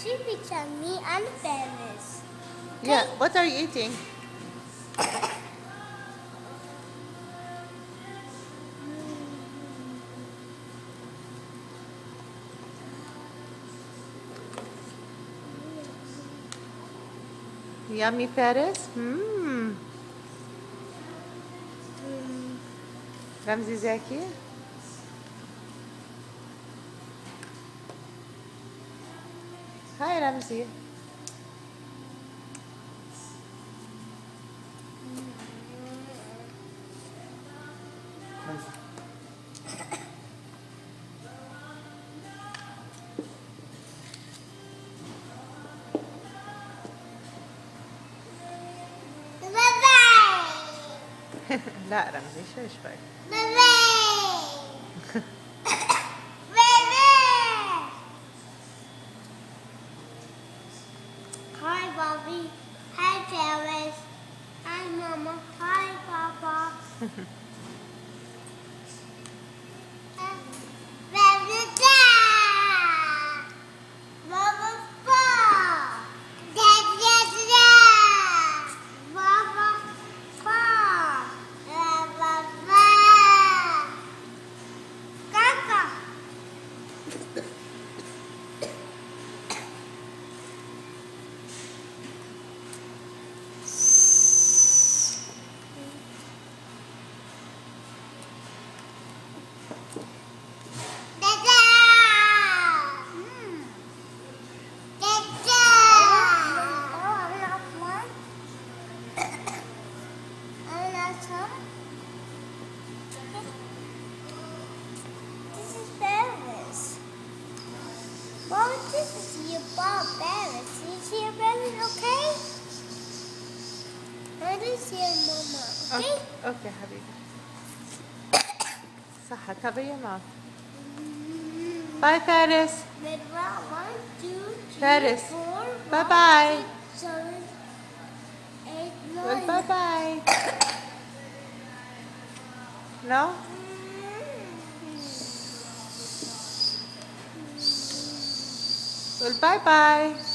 Three pictures, me and Paris. Yeah, what are you eating? Yummy Ferris? رمزي زكي؟ هاي رمزي. لا رمزي شوي شوي. Hi, Bobby. Hi, Paris. Hi, Mama. Hi, Papa. Mom, this is your Bob Barrett. Is your Barrett okay? That is your Mama, okay? Okay حبيبي. صح cover your mouth. Bye Ferris. One, two, three, Ferris. four, Bye 5, bye. 6, 7, 8, 9. Well, bye bye. No? Well, bye bye.